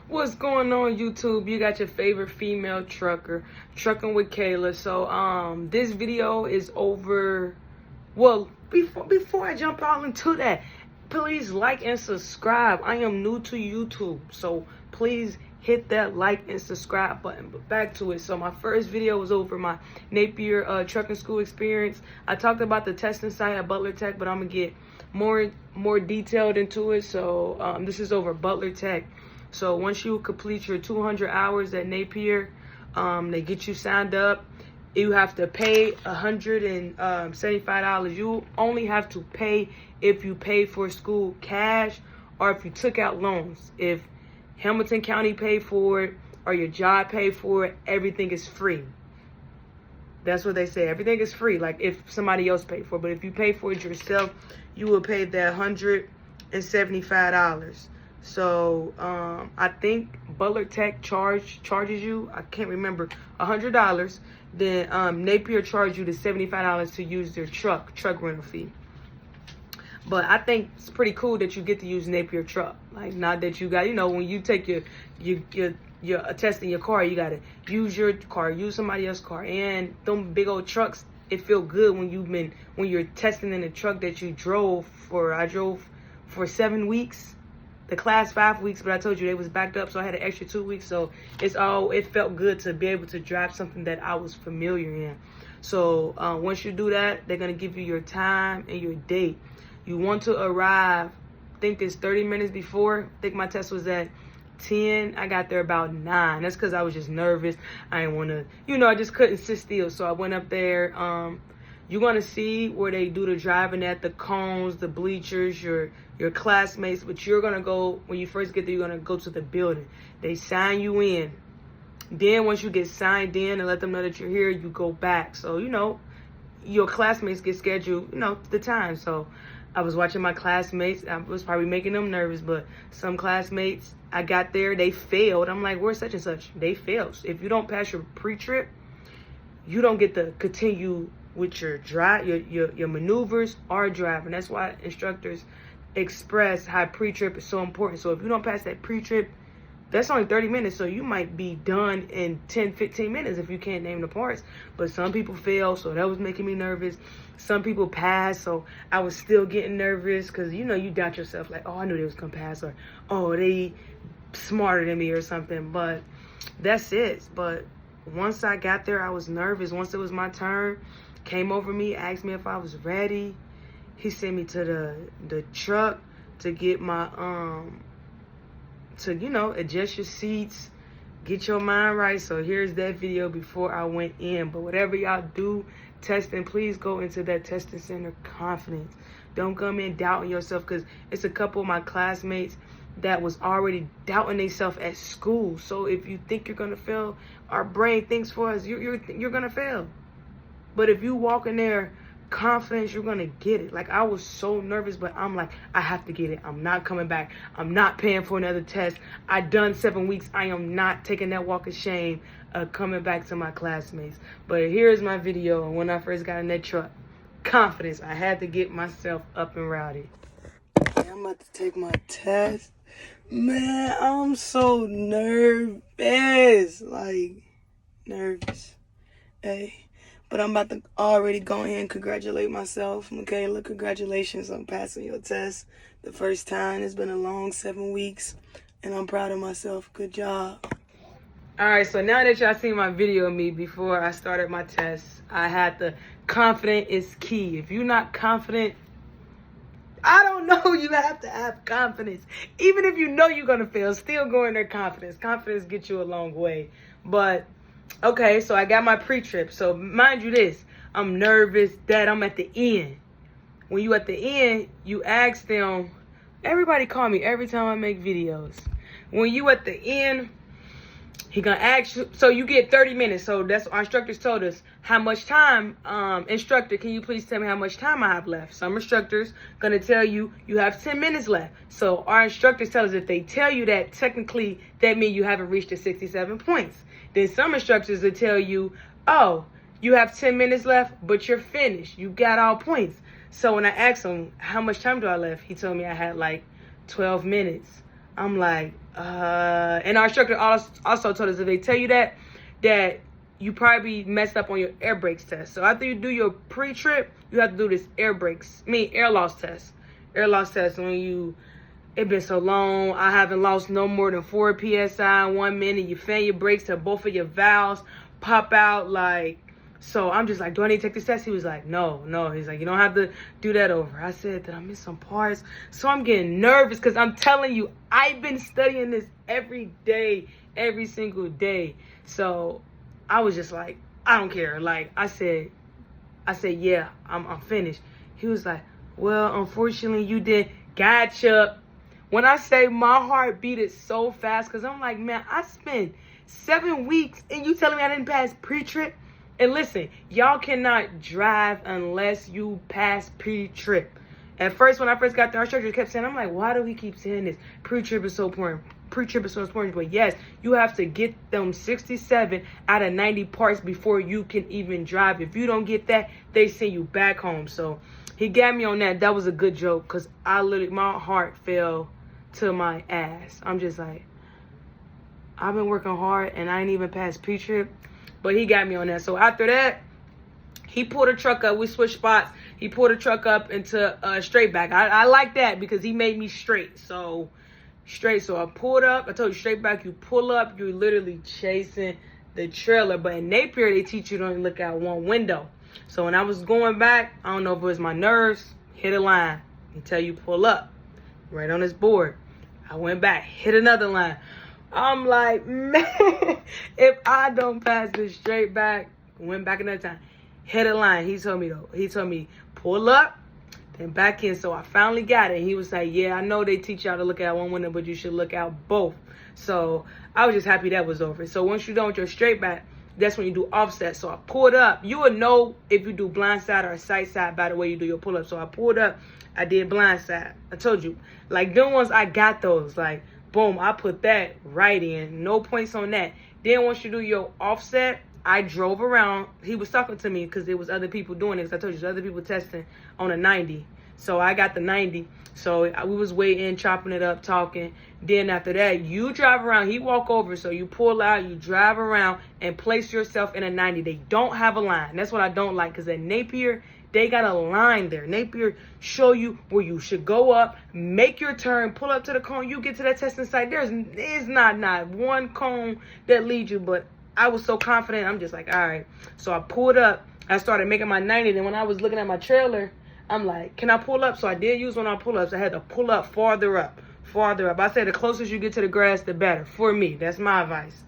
What's going on, YouTube? You got your favorite female trucker, trucking with Kayla. So this video is over. Well, before I jump out into that, please like and subscribe. I am new to YouTube, so please hit that like and subscribe button. But back to it. So my first video was over my Napier trucking school experience. I talked about the testing site at Butler Tech, but I'm gonna get more detailed into it. So this is over Butler Tech. So once you complete your 200 hours at Napier, they get you signed up. You have to pay $175. You only have to pay if you pay for school cash or if you took out loans. If Hamilton County paid for it or your job paid for it, everything is free. That's what they say. Everything is free, like if somebody else paid for it. But if you pay for it yourself, you will pay that $175. So I think Butler Tech charges you, I can't remember, $100. Then Napier charges you the $75 to use their truck rental fee. But I think it's pretty cool that you get to use Napier truck. Like, not that you got, when you take your test in your car, you gotta use your car, use somebody else's car, and them big old trucks. It feel good when you're testing in a truck that you drove for. I drove for 7 weeks. The class 5 weeks, but I told you they was backed up, so I had an extra 2 weeks. So it felt good to be able to drive something that I was familiar in. So once you do that, they're gonna give you your time and your date. You want to arrive, I think it's 30 minutes before. I think my test was at 10. I got there about 9. That's because I was just nervous. I didn't want to, I just couldn't sit still. So I went up there. You're going to see where they do the driving at, the cones, the bleachers, your classmates. But you're going to go, when you first get there, you're going to go to the building. They sign you in. Then once you get signed in and let them know that you're here, you go back. So, your classmates get scheduled, the time. So I was watching my classmates. I was probably making them nervous, but some classmates, I got there, they failed. I'm like, where's such and such? They failed. If you don't pass your pre-trip, you don't get to continue with your maneuvers or driving. That's why instructors express how pre-trip is so important. So if you don't pass that pre-trip, that's only 30 minutes, so you might be done in 10, 15 minutes if you can't name the parts. But some people fail, so that was making me nervous. Some people pass, so I was still getting nervous because, you doubt yourself, like, oh, I knew they was going to pass, or, oh, they smarter than me or something. But that's it. But once I got there, I was nervous. Once it was my turn, came over me, asked me if I was ready. He sent me to the truck to get my, adjust your seats, get your mind right. So here's that video before I went in. But whatever y'all do testing, please go into that testing center confident. Don't come in doubting yourself, because it's a couple of my classmates that was already doubting themselves at school. So if you think you're gonna fail, our brain thinks for us you're gonna fail. But if you walk in there confidence, you're gonna get it. Like, I was so nervous, but I'm like, I have to get it. I'm not coming back. I'm not paying for another test. I done 7 weeks. I am not taking that walk of shame coming back to my classmates. But here's my video when I first got in that truck. Confidence. I had to get myself up and rowdy. I'm about to take my test. Man, I'm so nervous. Like, nervous. Hey. But I'm about to already go ahead and congratulate myself. Michaela, congratulations on passing your test the first time. It's been a long 7 weeks, and I'm proud of myself. Good job. All right, so now that y'all seen my video of me before I started my test, I had the confident is key. If you're not confident, I don't know, you have to have confidence. Even if you know you're going to fail, still go in there confidence. Confidence gets you a long way. But okay, so I got my pre-trip. So mind you this, I'm nervous that I'm at the end. When you at the end, you ask them, everybody call me every time I make videos. When you at the end, he gonna ask you, so you get 30 minutes. So that's our instructors told us how much time, instructor, can you please tell me how much time I have left? Some instructors gonna tell you, you have 10 minutes left. So our instructors tell us if they tell you that, technically, that means you haven't reached the 67 points. Then some instructors will tell you, oh, you have 10 minutes left, but you're finished. You got all points. So when I asked him, how much time do I left? He told me I had like 12 minutes. I'm like, and our instructor also told us if they tell you that you probably messed up on your air brakes test. So after you do your pre-trip, you have to do this air loss test. Air loss test it been so long. I haven't lost no more than 4 PSI in 1 minute. You fan your brakes till both of your valves pop out. Like, so I'm just like, do I need to take this test? He was like, no. He's like, you don't have to do that over. I said, did I miss some parts? So I'm getting nervous because I'm telling you, I've been studying this every day, every single day. So I was just like, I don't care. Like, I said, yeah, I'm finished. He was like, well, unfortunately, you did. Gotcha. When I say my heart beat so fast, because I'm like, man, I spent 7 weeks and you telling me I didn't pass pre-trip? And listen, y'all cannot drive unless you pass pre-trip. At first, when I first got there, our instructor kept saying, I'm like, why do we keep saying this? Pre-trip is so important. Pre-trip is so important. But yes, you have to get them 67 out of 90 parts before you can even drive. If you don't get that, they send you back home. So he got me on that. That was a good joke because my heart fell to my ass. I'm just like, I've been working hard and I ain't even passed pre-trip. But he got me on that. So after that, he pulled a truck up. We switched spots. He pulled a truck up into straight back. I like that because he made me straight. So I pulled up. I told you straight back. You pull up. You're literally chasing the trailer. But in Napier, they teach you to only look out one window. So when I was going back, I don't know if it was my nerves, hit a line until you pull up right on this board. I went back, hit another line. I'm like, man, if I don't pass this straight back, went back another time, hit a line. He told me, pull up, then back in. So I finally got it. He was like, yeah, I know they teach y'all to look out one window, but you should look out both. So I was just happy that was over. So once you're done with your straight back, that's when you do offset. So I pulled up. You would know if you do blind side or sight side by the way you do your pull up. So I pulled up. I did blind side. I told you, like them ones, I got those. Like, boom, I put that right in. No points on that. Then once you do your offset, I drove around. He was talking to me because there was other people doing it. Because I told you, there's other people testing on a 90. So I got the 90. So we was waiting, chopping it up, talking. Then after that, you drive around. He walk over. So you pull out, you drive around, and place yourself in a 90. They don't have a line. That's what I don't like. Because at Napier, they got a line there. Napier show you where you should go up, make your turn, pull up to the cone. You get to that testing site. There's not one cone that leads you. But I was so confident. I'm just like, all right. So I pulled up. I started making my 90. Then when I was looking at my trailer, I'm like, can I pull up? So I did use one on pull-ups. I had to pull up farther up. I say the closest you get to the grass, the better. For me, that's my advice.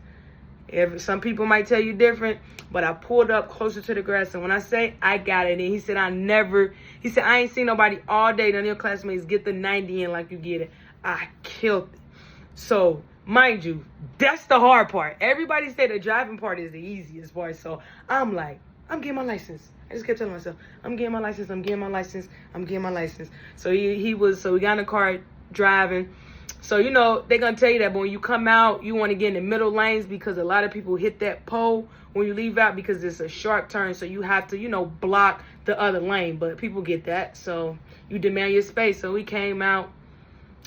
Some people might tell you different, but I pulled up closer to the grass. And when I say I got it, and he said, I ain't seen nobody all day, none of your classmates get the 90 in like you get it. I killed it. So, mind you, that's the hard part. Everybody say the driving part is the easiest part. So I'm like, I'm getting my license. I just kept telling myself, I'm getting my license. So we got in the car driving. So, you know, they're going to tell you that, but when you come out, you want to get in the middle lanes because a lot of people hit that pole when you leave out because it's a sharp turn. So you have to, you know, block the other lane, but people get that. So you demand your space. So we came out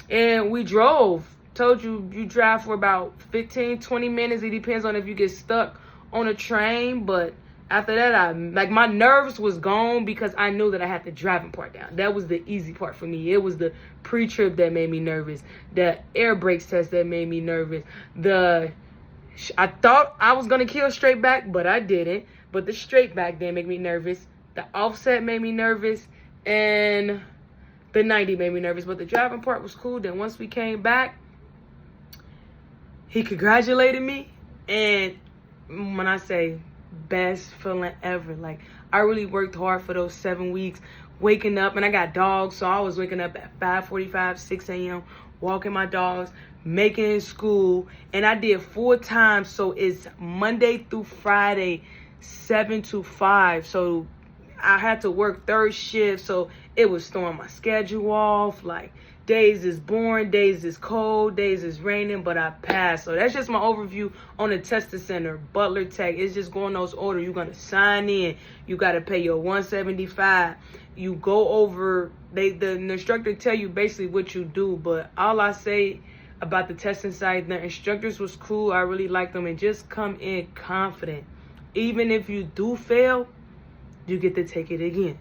and we drove. Told you drive for about 15, 20 minutes. It depends on if you get stuck on a train, but after that, my nerves was gone because I knew that I had the driving part down. That was the easy part for me. It was the pre-trip that made me nervous. The air brakes test that made me nervous. I thought I was going to kill straight back, but I didn't. But the straight back didn't make me nervous. The offset made me nervous. And the 90 made me nervous. But the driving part was cool. Then once we came back, he congratulated me. And when I say best feeling ever, like I really worked hard for those 7 weeks, waking up, and I got dogs, so I was waking up at 5:45, 6 a.m., walking my dogs, making it in school, and I did full time, so it's Monday through Friday, 7 to 5, so I had to work third shift, so it was throwing my schedule off, like days is boring, days is cold, days is raining, but I passed. So that's just my overview on the testing center, Butler Tech. It's just going those orders. You're going to sign in. You got to pay your $175. You go over, the instructor tell you basically what you do, but all I say about the testing site. The instructors was cool. I really liked them. And just come in confident. Even if you do fail, you get to take it again.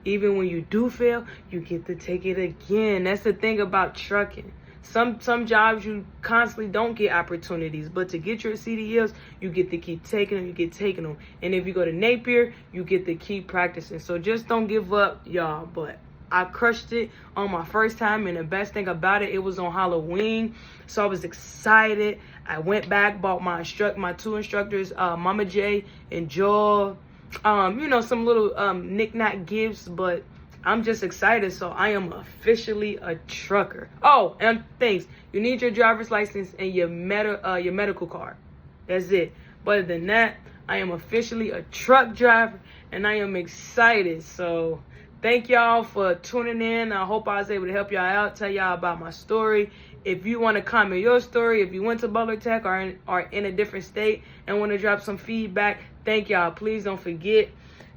Even when you do fail, you get to take it again. That's the thing about trucking. Some jobs you constantly don't get opportunities, but to get your CDLs, you get to keep taking them, you get taking them. And if you go to Napier, you get to keep practicing. So just don't give up, y'all. But I crushed it on my first time, and the best thing about it, it was on Halloween. So I was excited. I went back, bought my two instructors, Mama J and Joel, some little knick-knack gifts, but I'm just excited. So I am officially a trucker. Oh, and things. You need your driver's license and your medical card. That's it. But other than that, I am officially a truck driver, and I am excited. So thank y'all for tuning in. I hope I was able to help y'all out, tell y'all about my story. If you want to comment your story, if you went to Butler Tech or are in a different state and want to drop some feedback, thank y'all. Please don't forget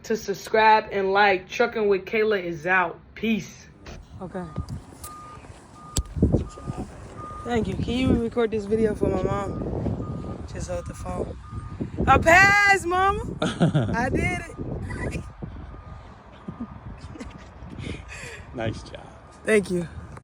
to subscribe and like. Trucking with Kayla is out. Peace. Okay. Thank you. Can you record this video for my mom? Just hold the phone. I passed, mama. I did it. Nice job. Thank you.